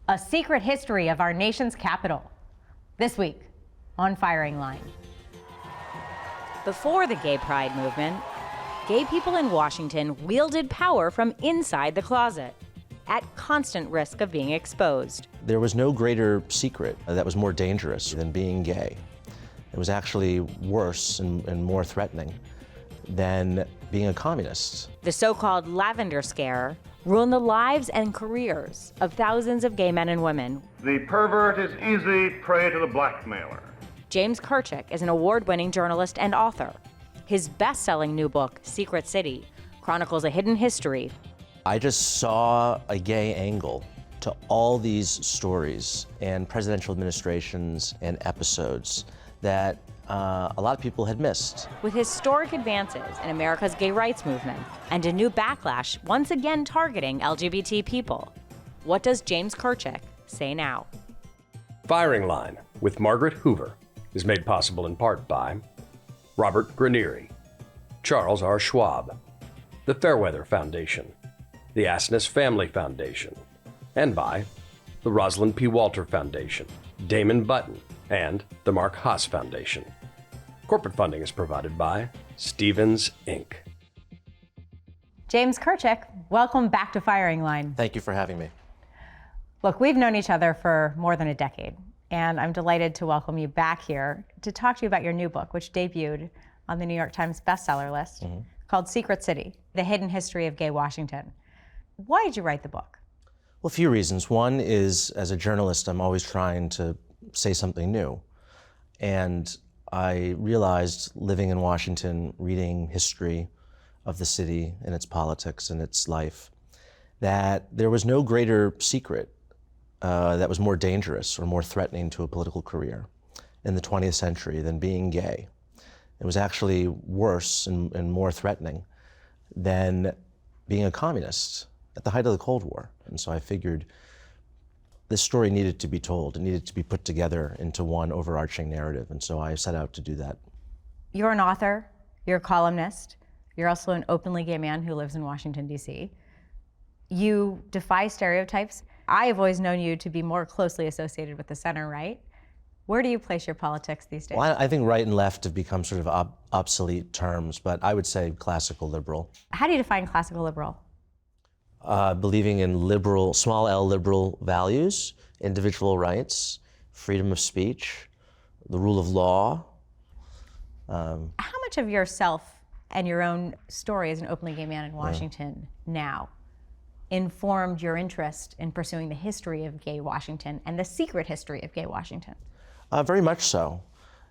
A secret history of our nation's capital. This week on Firing Line. Before the gay pride movement, gay people in Washington wielded power from inside the closet, at constant risk of being exposed. There was no greater secret that was more dangerous than being gay. It was actually worse and more threatening than being a communist. The so-called lavender scare ruined the lives and careers of thousands of gay men and women. The pervert is easy prey to the blackmailer. James Kirchick is an award-winning journalist and author. His best-selling new book, Secret City, chronicles a hidden history. I just saw a gay angle to all these stories and presidential administrations and episodes that a lot of people had missed. With historic advances in America's gay rights movement and a new backlash once again targeting LGBT people, what does James Kirchick say now? Firing Line with Margaret Hoover is made possible in part by Robert Granieri, Charles R. Schwab, the Fairweather Foundation, the Asness Family Foundation, and by the Rosalind P. Walter Foundation, Damon Button, and the Mark Haas Foundation. Corporate funding is provided by Stevens, Inc. James Kirchick, welcome back to Firing Line. Thank you for having me. Look, we've known each other for more than a decade, and I'm delighted to welcome you back here to talk to you about your new book, which debuted on the New York Times bestseller list, called Secret City, The Hidden History of Gay Washington. Why did you write the book? Well, a few reasons. One is, as a journalist, I'm always trying to say something new. And I realized, living in Washington, reading history of the city and its politics and its life, that there was no greater secret that was more dangerous or more threatening to a political career in the 20th century than being gay. It was actually worse and more threatening than being a communist at the height of the Cold War. And so I figured this story needed to be told. It needed to be put together into one overarching narrative. And so I set out to do that. You're an author, you're a columnist, you're also an openly gay man who lives in Washington, D.C. You defy stereotypes. I have always known you to be more closely associated with the center right. Where do you place your politics these days? Well, I think right and left have become sort of obsolete terms, but I would say classical liberal. How do you define classical liberal? Believing in liberal, small L liberal values, individual rights, freedom of speech, the rule of law. How much of yourself and your own story as an openly gay man in Washington now informed your interest in pursuing the history of gay Washington and the secret history of gay Washington? Very much so.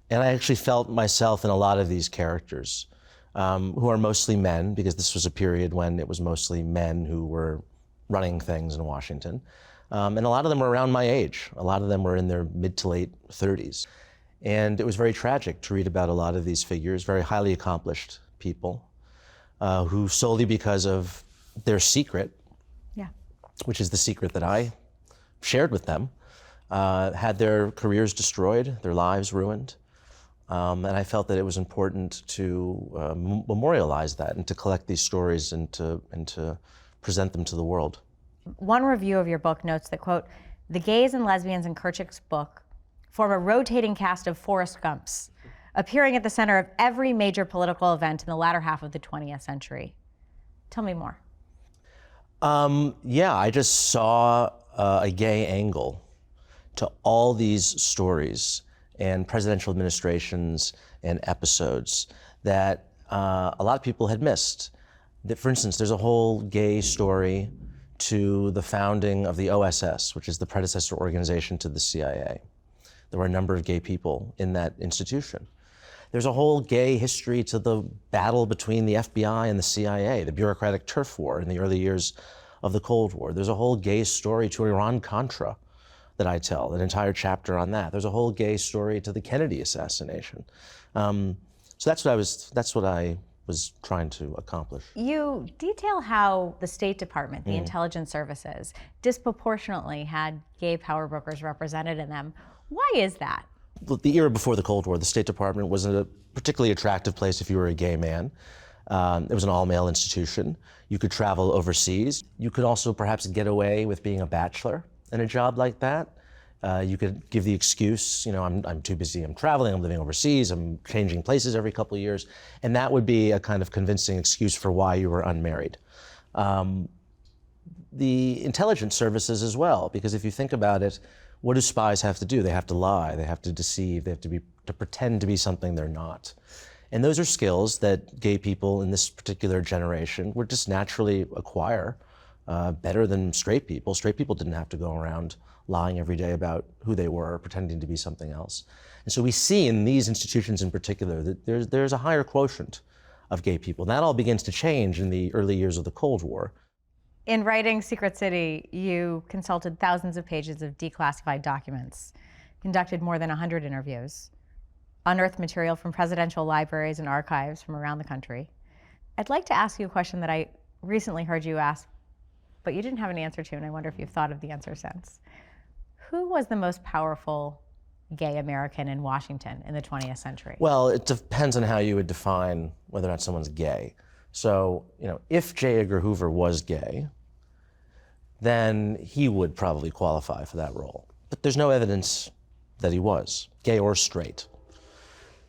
And I actually felt myself in a lot of these characters, who are mostly men, because this was a period when it was mostly men who were running things in Washington. And a lot of them were around my age. A lot of them were in their mid to late 30s. And it was very tragic to read about a lot of these figures, very highly accomplished people, who solely because of their secret, which is the secret that I shared with them, had their careers destroyed, their lives ruined. And I felt that it was important to memorialize that and to collect these stories and to present them to the world. One review of your book notes that, quote, the gays and lesbians in Kirchick's book form a rotating cast of Forrest Gumps, appearing at the center of every major political event in the latter half of the 20th century. Tell me more. I just saw a gay angle to all these stories and presidential administrations and episodes that a lot of people had missed. That, for instance, there's a whole gay story to the founding of the OSS, which is the predecessor organization to the CIA. There were a number of gay people in that institution. There's a whole gay history to the battle between the FBI and the CIA, the bureaucratic turf war in the early years of the Cold War. There's a whole gay story to Iran-Contra that I tell, an entire chapter on that. There's a whole gay story to the Kennedy assassination. So that's what I was trying to accomplish. You detail how the State Department, the intelligence services, disproportionately had gay power brokers represented in them. Why is that? The era before the Cold War, the State Department was a particularly attractive place if you were a gay man. It was an all-male institution. You could travel overseas. You could also perhaps get away with being a bachelor in a job like that. You could give the excuse, I'm too busy, I'm traveling, I'm living overseas, I'm changing places every couple of years, and that would be a kind of convincing excuse for why you were unmarried. The intelligence services as well, because if you think about it, what do spies have to do? They have to lie, they have to deceive, they have to pretend to be something they're not. And those are skills that gay people in this particular generation would just naturally acquire better than straight people. Straight people didn't have to go around lying every day about who they were, or pretending to be something else. And so we see in these institutions in particular that there's a higher quotient of gay people. And that all begins to change in the early years of the Cold War. In writing Secret City, you consulted thousands of pages of declassified documents, conducted more than 100 interviews, unearthed material from presidential libraries and archives from around the country. I'd like to ask you a question that I recently heard you ask, but you didn't have an answer to, and I wonder if you've thought of the answer since. Who was the most powerful gay American in Washington in the 20th century? Well, it depends on how you would define whether or not someone's gay. So, if J. Edgar Hoover was gay, then he would probably qualify for that role. But there's no evidence that he was, gay or straight.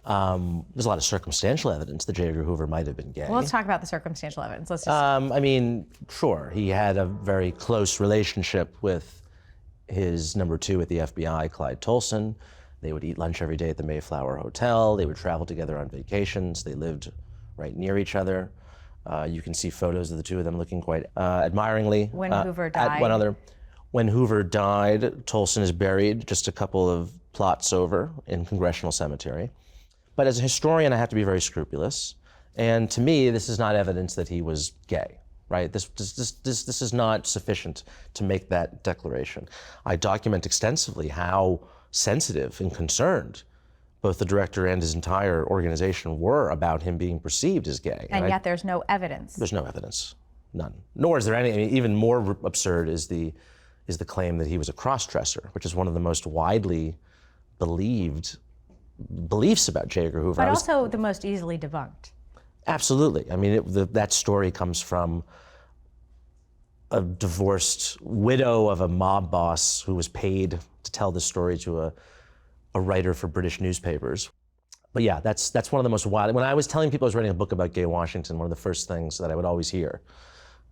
There's a lot of circumstantial evidence that J. Edgar Hoover might have been gay. Well, let's talk about the circumstantial evidence. Let's just... Sure, he had a very close relationship with his number two at the FBI, Clyde Tolson. They would eat lunch every day at the Mayflower Hotel. They would travel together on vacations. They lived right near each other. You can see photos of the two of them looking quite admiringly. When Hoover died. At one other. When Hoover died, Tolson is buried just a couple of plots over in Congressional Cemetery. But as a historian, I have to be very scrupulous. And to me, this is not evidence that he was gay, right? This is not sufficient to make that declaration. I document extensively how sensitive and concerned both the director and his entire organization were about him being perceived as gay. And yet there's no evidence. There's no evidence, none. Nor is there any, even more absurd is the claim that he was a cross-dresser, which is one of the most widely believed beliefs about J. Edgar Hoover. But also the most easily debunked. Absolutely. That story comes from a divorced widow of a mob boss who was paid to tell the story to a writer for British newspapers. But yeah, that's one of the most wild. When I was telling people I was writing a book about gay Washington, one of the first things that I would always hear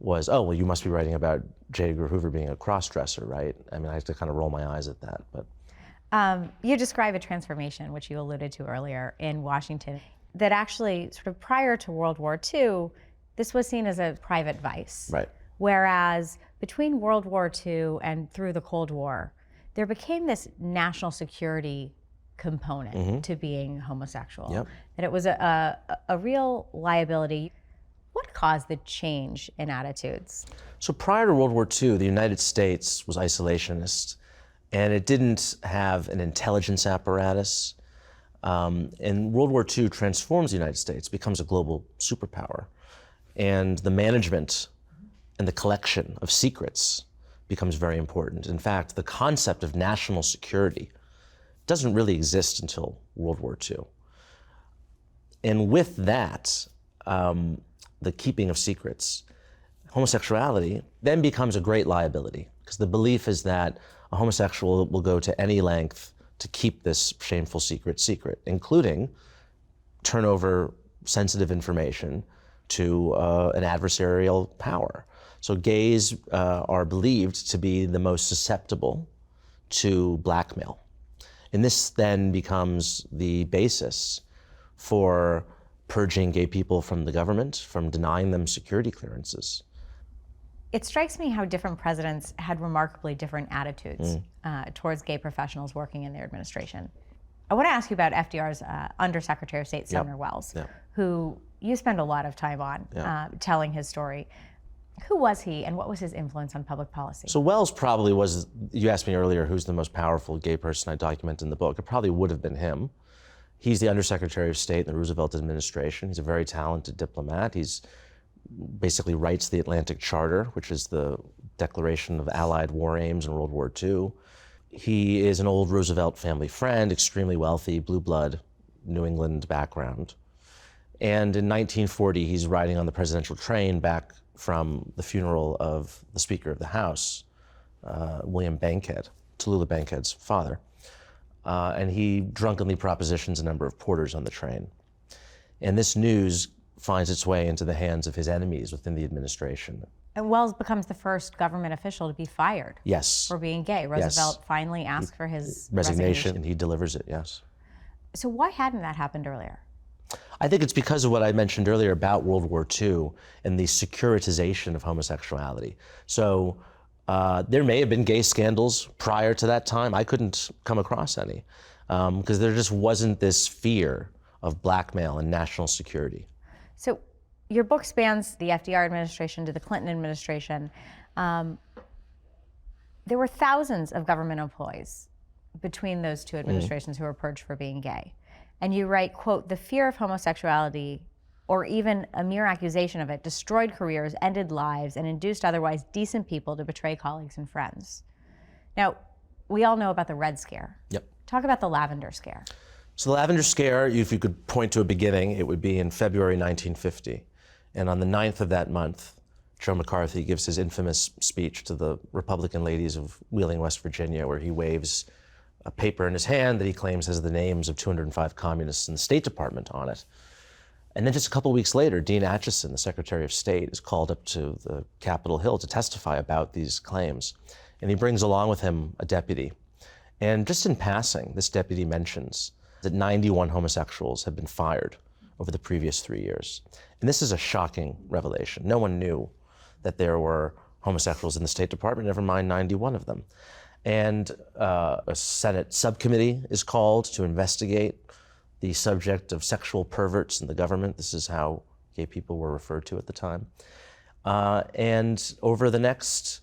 was, oh, well, you must be writing about J. Edgar Hoover being a cross-dresser, right? I had to kind of roll my eyes at that. But you describe a transformation, which you alluded to earlier, in Washington, that actually sort of prior to World War II, this was seen as a private vice. Right. Whereas between World War II and through the Cold War, there became this national security component to being homosexual. Yep. That it was a real liability. What caused the change in attitudes? So prior to World War II, the United States was isolationist, and it didn't have an intelligence apparatus. And World War II transforms the United States, becomes a global superpower. And the management and the collection of secrets becomes very important. In fact, the concept of national security doesn't really exist until World War II. And with that, the keeping of secrets, homosexuality then becomes a great liability, because the belief is that a homosexual will go to any length to keep this shameful secret, including turn over sensitive information to an adversarial power. So gays are believed to be the most susceptible to blackmail. And this then becomes the basis for purging gay people from the government, from denying them security clearances. It strikes me how different presidents had remarkably different attitudes towards gay professionals working in their administration. I want to ask you about FDR's Undersecretary of State, Sumner Welles, who you spend a lot of time on telling his story. Who was he, and what was his influence on public policy? So Welles probably was, you asked me earlier who's the most powerful gay person I document in the book. It probably would have been him. He's the Undersecretary of State in the Roosevelt administration. He's a very talented diplomat. He's basically writes the Atlantic Charter, which is the declaration of Allied war aims in World War II. He is an old Roosevelt family friend, extremely wealthy, blue blood, New England background. And in 1940, he's riding on the presidential train back from the funeral of the Speaker of the House, William Bankhead, Tallulah Bankhead's father, and he drunkenly propositions a number of porters on the train. And this news finds its way into the hands of his enemies within the administration. And Wells becomes the first government official to be fired Yes. for being gay. Roosevelt finally asked for his resignation. And he delivers it, yes. So why hadn't that happened earlier? I think it's because of what I mentioned earlier about World War II and the securitization of homosexuality. So there may have been gay scandals prior to that time. I couldn't come across any because there just wasn't this fear of blackmail and national security. So your book spans the FDR administration to the Clinton administration. There were thousands of government employees between those two administrations who were purged for being gay. And you write, quote, "The fear of homosexuality, or even a mere accusation of it, destroyed careers, ended lives, and induced otherwise decent people to betray colleagues and friends." Now, we all know about the Red Scare. Yep. Talk about the Lavender Scare. So the Lavender Scare, if you could point to a beginning, it would be in February 1950. And on the 9th of that month, Joe McCarthy gives his infamous speech to the Republican ladies of Wheeling, West Virginia, where he waves a paper in his hand that he claims has the names of 205 communists in the State Department on it. And then just a couple weeks later, Dean Acheson, the Secretary of State, is called up to the Capitol Hill to testify about these claims. And he brings along with him a deputy. And just in passing, this deputy mentions that 91 homosexuals have been fired over the previous 3 years. And this is a shocking revelation. No one knew that there were homosexuals in the State Department, never mind 91 of them. And a Senate subcommittee is called to investigate the subject of sexual perverts in the government. This is how gay people were referred to at the time. And over the next,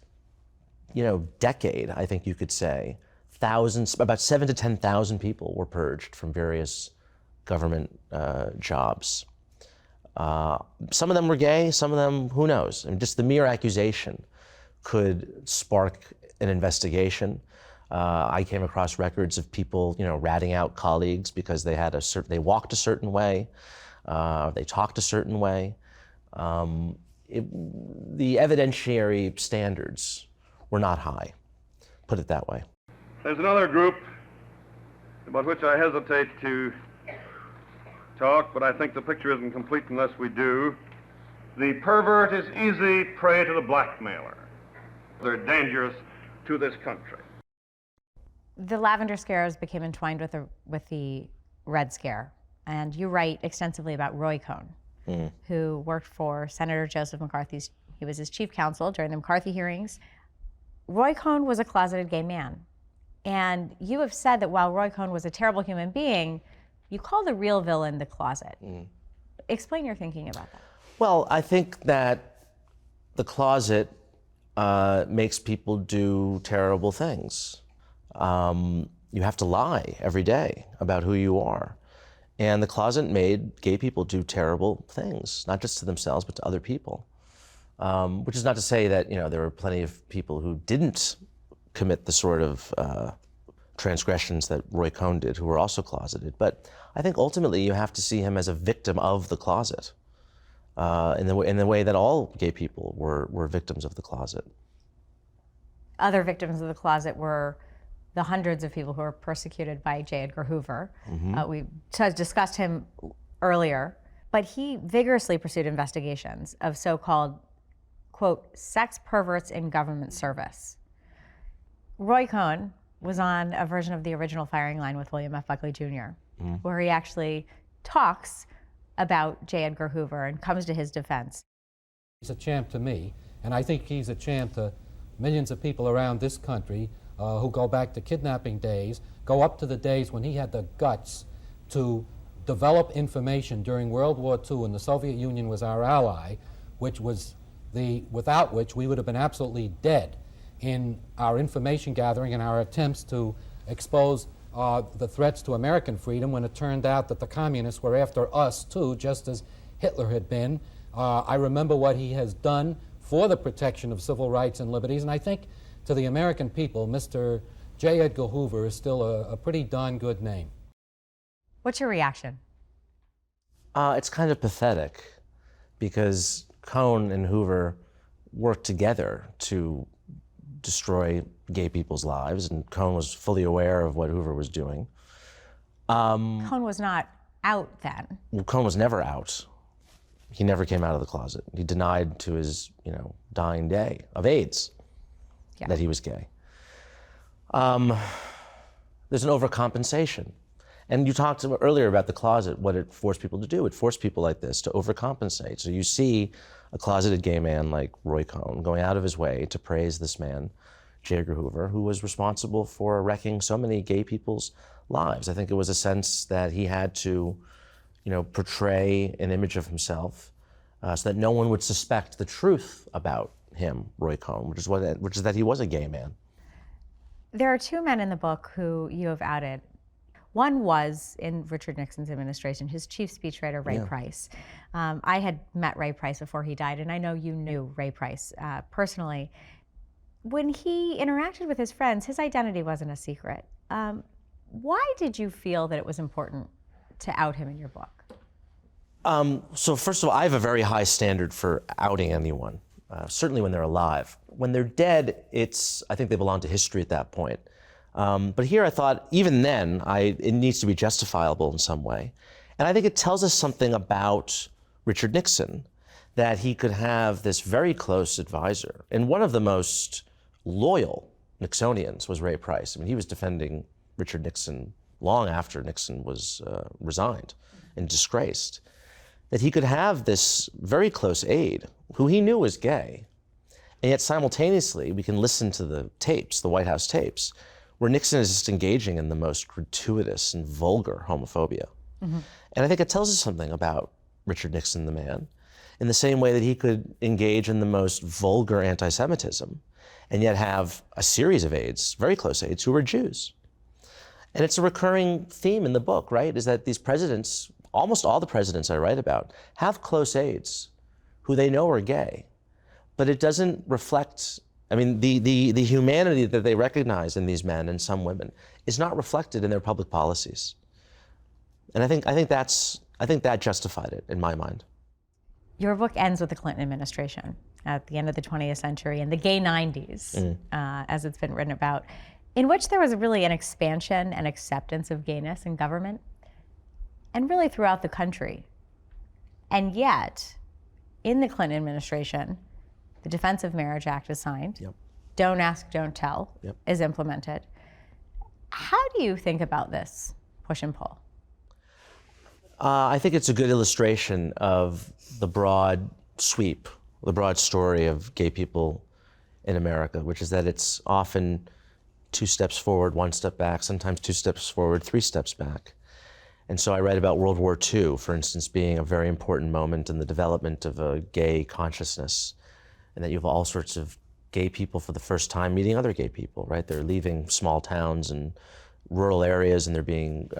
decade, I think you could say, thousands, about 7,000 to 10,000 people were purged from various government jobs. Some of them were gay, some of them, who knows? I mean, just the mere accusation could spark an investigation. I came across records of people, ratting out colleagues because they had they walked a certain way, they talked a certain way. The evidentiary standards were not high, put it that way. There's another group about which I hesitate to talk, but I think the picture isn't complete unless we do. The pervert is easy prey to the blackmailer. They're dangerous to this country. The Lavender Scares became entwined with the Red Scare, and you write extensively about Roy Cohn, who worked for Senator Joseph McCarthy. He was his chief counsel during the McCarthy hearings. Roy Cohn was a closeted gay man, and you have said that while Roy Cohn was a terrible human being, you call the real villain the closet. Explain your thinking about that. Well, I think that the closet makes people do terrible things. You have to lie every day about who you are. And the closet made gay people do terrible things, not just to themselves, but to other people. Which is not to say that, there were plenty of people who didn't commit the sort of transgressions that Roy Cohn did, who were also closeted. But I think ultimately you have to see him as a victim of the closet, in the way that all gay people were victims of the closet. Other victims of the closet were the hundreds of people who were persecuted by J. Edgar Hoover. We discussed him earlier, but he vigorously pursued investigations of so-called, quote, sex perverts in government service. Roy Cohn was on a version of the original Firing Line with William F. Buckley Jr., where he actually talks about J. Edgar Hoover and comes to his defense. He's a champ to me, and I think he's a champ to millions of people around this country who go back to kidnapping days, go up to the days when he had the guts to develop information during World War II, and the Soviet Union was our ally, without which we would have been absolutely dead in our information gathering and our attempts to expose the threats to American freedom, when it turned out that the communists were after us too, just as Hitler had been. I remember what he has done for the protection of civil rights and liberties, and I think to the American people, Mr. J. Edgar Hoover is still a pretty darn good name. What's your reaction? It's kind of pathetic, because Cohn and Hoover worked together to destroy gay people's lives, and Cohn was fully aware of what Hoover was doing. Cohn was not out then. Well, Cohn was never out. He never came out of the closet. He denied to his, dying day of AIDS that he was gay. There's an overcompensation. And you talked earlier about the closet, what it forced people to do. It forced people like this to overcompensate. So you see a closeted gay man like Roy Cohn going out of his way to praise this man, Edgar Hoover, who was responsible for wrecking so many gay people's lives. I think it was a sense that he had to, portray an image of himself so that no one would suspect the truth about him, Roy Cohn, which is that he was a gay man. There are two men in the book who you have outed. One was in Richard Nixon's administration, his chief speechwriter, Ray Price. I had met Ray Price before he died, and I know you knew Ray Price personally. When he interacted with his friends, his identity wasn't a secret. Why did you feel that it was important to out him in your book? So first of all, I have a very high standard for outing anyone, certainly when they're alive. When they're dead, I think they belong to history at that point. But here I thought, even then, it needs to be justifiable in some way. And I think it tells us something about Richard Nixon, that he could have this very close advisor. And one of the most loyal Nixonians was Ray Price. I mean, he was defending Richard Nixon long after Nixon was resigned and disgraced. That he could have this very close aide, who he knew was gay, and yet simultaneously we can listen to the tapes, the White House tapes, where Nixon is just engaging in the most gratuitous and vulgar homophobia. Mm-hmm. And I think it tells us something about Richard Nixon, the man, in the same way that he could engage in the most vulgar anti-Semitism and yet have a series of aides, very close aides, who were Jews. And it's a recurring theme in the book, right, is that these presidents, almost all the presidents I write about, have close aides who they know are gay, but it doesn't reflect, the humanity that they recognize in these men and some women is not reflected in their public policies. And I think that justified it in my mind. Your book ends with the Clinton administration at the end of the 20th century and the gay 90s, as it's been written about, in which there was really an expansion and acceptance of gayness in government and really throughout the country. And yet, in the Clinton administration, the Defense of Marriage Act is signed. Yep. Don't ask, don't tell is implemented. How do you think about this push and pull? I think it's a good illustration of the broad sweep, the broad story of gay people in America, which is that it's often 2 steps forward, 1 step back, sometimes 2 steps forward, 3 steps back. And so I write about World War II, for instance, being a very important moment in the development of a gay consciousness, and that you have all sorts of gay people for the first time meeting other gay people, right? They're leaving small towns and rural areas, and they're being,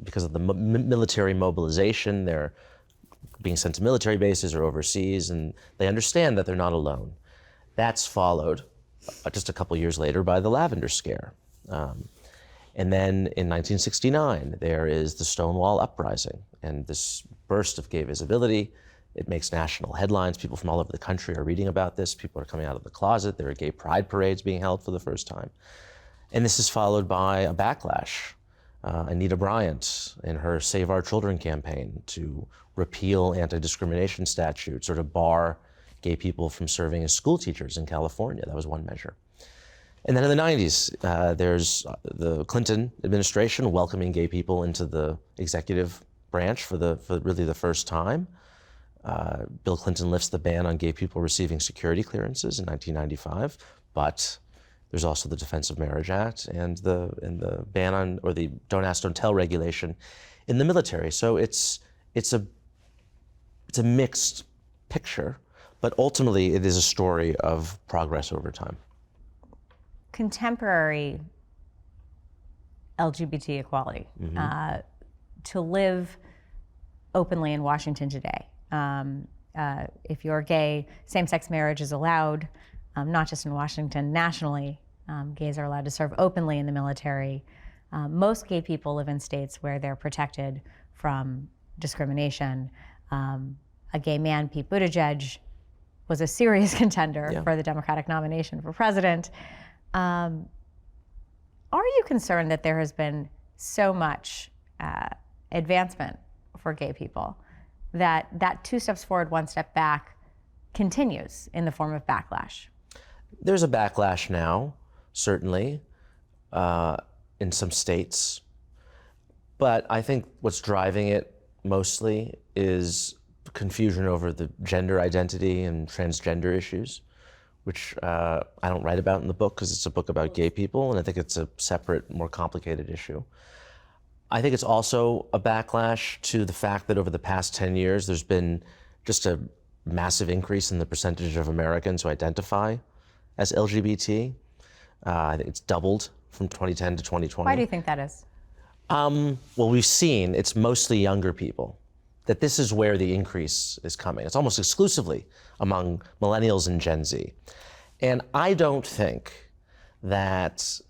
because of the military mobilization, they're being sent to military bases or overseas, and they understand that they're not alone. That's followed just a couple years later by the Lavender Scare. And then in 1969, there is the Stonewall Uprising, and this burst of gay visibility. It makes national headlines. People from all over the country are reading about this. People are coming out of the closet. There are gay pride parades being held for the first time. And this is followed by a backlash. Anita Bryant in her Save Our Children campaign to repeal anti-discrimination statutes or to bar gay people from serving as school teachers in California. That was one measure. And then in the 90s, there's the Clinton administration welcoming gay people into the executive branch for really the first time. Bill Clinton lifts the ban on gay people receiving security clearances in 1995, but there's also the Defense of Marriage Act and the ban on, or the Don't Ask, Don't Tell regulation in the military. So it's a mixed picture, but ultimately it is a story of progress over time. Contemporary LGBT equality, to live openly in Washington today. If you're gay, same-sex marriage is allowed, not just in Washington, nationally. Gays are allowed to serve openly in the military. Most gay people live in states where they're protected from discrimination. A gay man, Pete Buttigieg, was a serious contender for the Democratic nomination for president. Are you concerned that there has been so much advancement for gay people that 2 steps forward, 1 step back continues in the form of backlash? There's a backlash now, certainly, in some states. But I think what's driving it mostly is confusion over the gender identity and transgender issues, which I don't write about in the book because it's a book about gay people, and I think it's a separate, more complicated issue. I think it's also a backlash to the fact that over the past 10 years, there's been just a massive increase in the percentage of Americans who identify as LGBT. I think it's doubled from 2010 to 2020. Why do you think that is? Well, we've seen it's mostly younger people, that this is where the increase is coming. It's almost exclusively among millennials and Gen Z. And I don't think that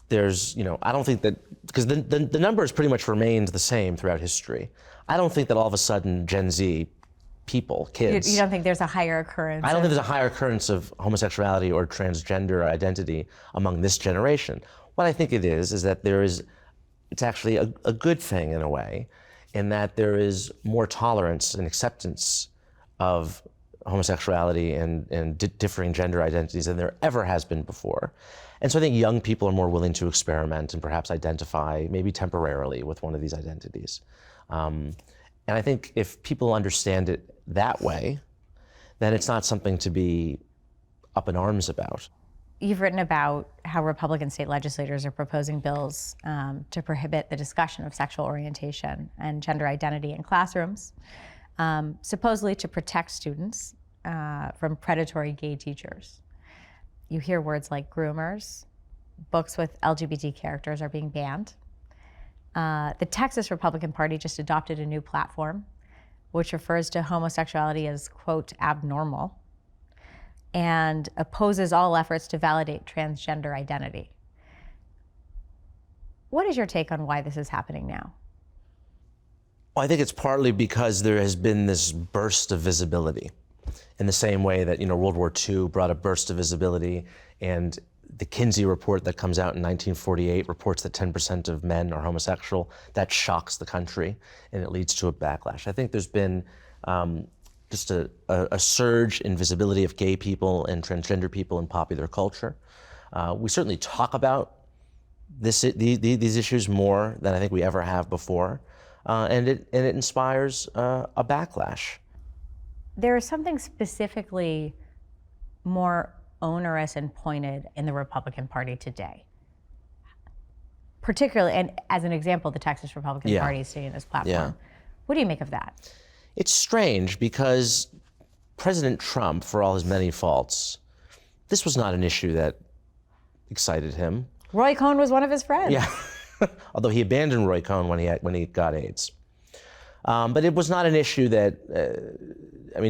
there's, I don't think that, because the number has pretty much remained the same throughout history. I don't think that all of a sudden Gen Z people, kids. You don't think there's a higher occurrence? I don't think there's a higher occurrence of homosexuality or transgender identity among this generation. What I think it is that it's actually a good thing in a way, in that there is more tolerance and acceptance of homosexuality and differing gender identities than there ever has been before. And so I think young people are more willing to experiment and perhaps identify, maybe temporarily, with one of these identities. And I think if people understand it that way, then it's not something to be up in arms about. You've written about how Republican state legislators are proposing bills to prohibit the discussion of sexual orientation and gender identity in classrooms, supposedly to protect students from predatory gay teachers. You hear words like groomers. Books with LGBT characters are being banned. The Texas Republican Party just adopted a new platform which refers to homosexuality as, quote, abnormal, and opposes all efforts to validate transgender identity. What is your take on why this is happening now? Well, I think it's partly because there has been this burst of visibility, in the same way that World War II brought a burst of visibility, and the Kinsey report that comes out in 1948 reports that 10% of men are homosexual. That shocks the country, and it leads to a backlash. I think there's been just a surge in visibility of gay people and transgender people in popular culture. We certainly talk about these issues more than I think we ever have before, and it inspires a backlash. There is something specifically more onerous and pointed in the Republican Party today. Particularly, and as an example, the Texas Republican Party is stating this platform. Yeah. What do you make of that? It's strange because President Trump, for all his many faults, this was not an issue that excited him. Roy Cohn was one of his friends. Yeah, although he abandoned Roy Cohn when he got AIDS. But it was not an issue that,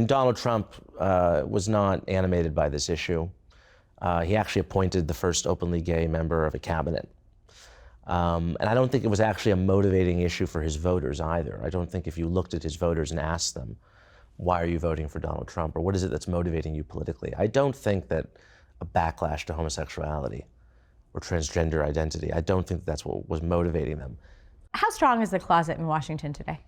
Donald Trump was not animated by this issue. He actually appointed the first openly gay member of a cabinet. And I don't think it was actually a motivating issue for his voters either. I don't think if you looked at his voters and asked them, why are you voting for Donald Trump, or what is it that's motivating you politically? I don't think that a backlash to homosexuality or transgender identity, I don't think that's what was motivating them. How strong is the closet in Washington today?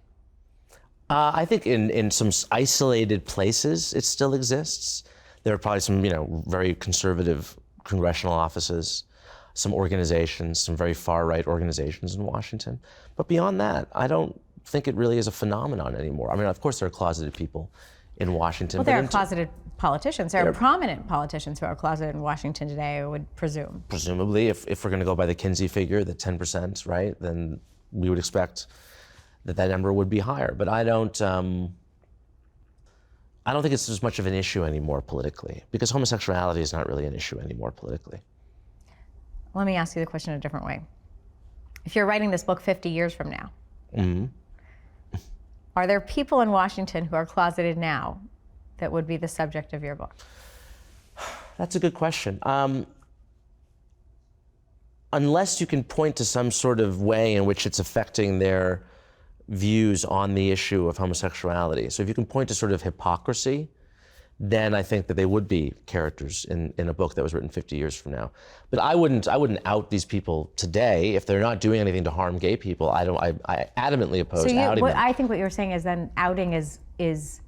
I think in some isolated places it still exists. There are probably some very conservative congressional offices, some organizations, some very far-right organizations in Washington. But beyond that, I don't think it really is a phenomenon anymore. Of course there are closeted people in Washington. Well, there are closeted politicians. There are prominent politicians who are closeted in Washington today, I would presume. Presumably, if we're going to go by the Kinsey figure, the 10%, right, then we would expect that number would be higher. But I don't think it's as much of an issue anymore politically, because homosexuality is not really an issue anymore politically. Let me ask you the question a different way. If you're writing this book 50 years from now, are there people in Washington who are closeted now that would be the subject of your book? That's a good question. Unless you can point to some sort of way in which it's affecting their views on the issue of homosexuality. So if you can point to sort of hypocrisy then I think that they would be characters in a book that was written 50 years from now. But I wouldn't out these people today if they're not doing anything to harm gay people. I adamantly oppose outing them. I think what you're saying is then outing is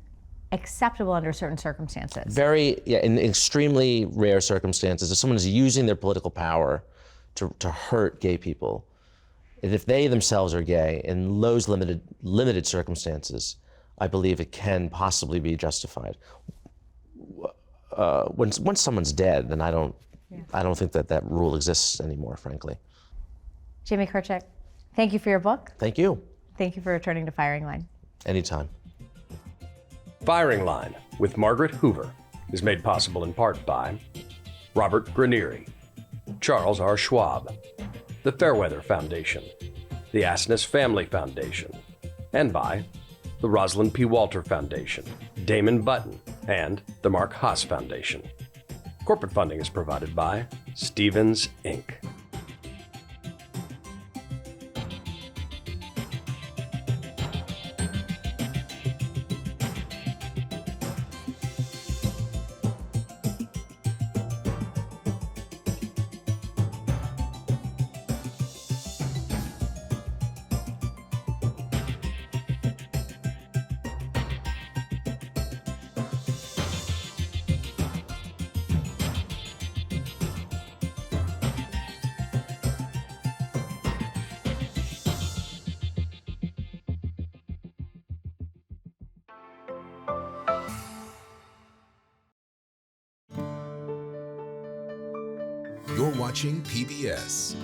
acceptable under certain circumstances. In extremely rare circumstances, if someone is using their political power to hurt gay people, and if they themselves are gay in those limited circumstances, I believe it can possibly be justified. Once someone's dead, then I don't think that rule exists anymore, frankly. Jamie Kirchick, thank you for your book. Thank you. Thank you for returning to Firing Line. Anytime. Firing Line with Margaret Hoover is made possible in part by Robert Granieri, Charles R. Schwab, the Fairweather Foundation, the Asness Family Foundation, and by the Rosalind P. Walter Foundation, Damon Button, and the Mark Haas Foundation. Corporate funding is provided by Stevens, Inc. You're watching PBS.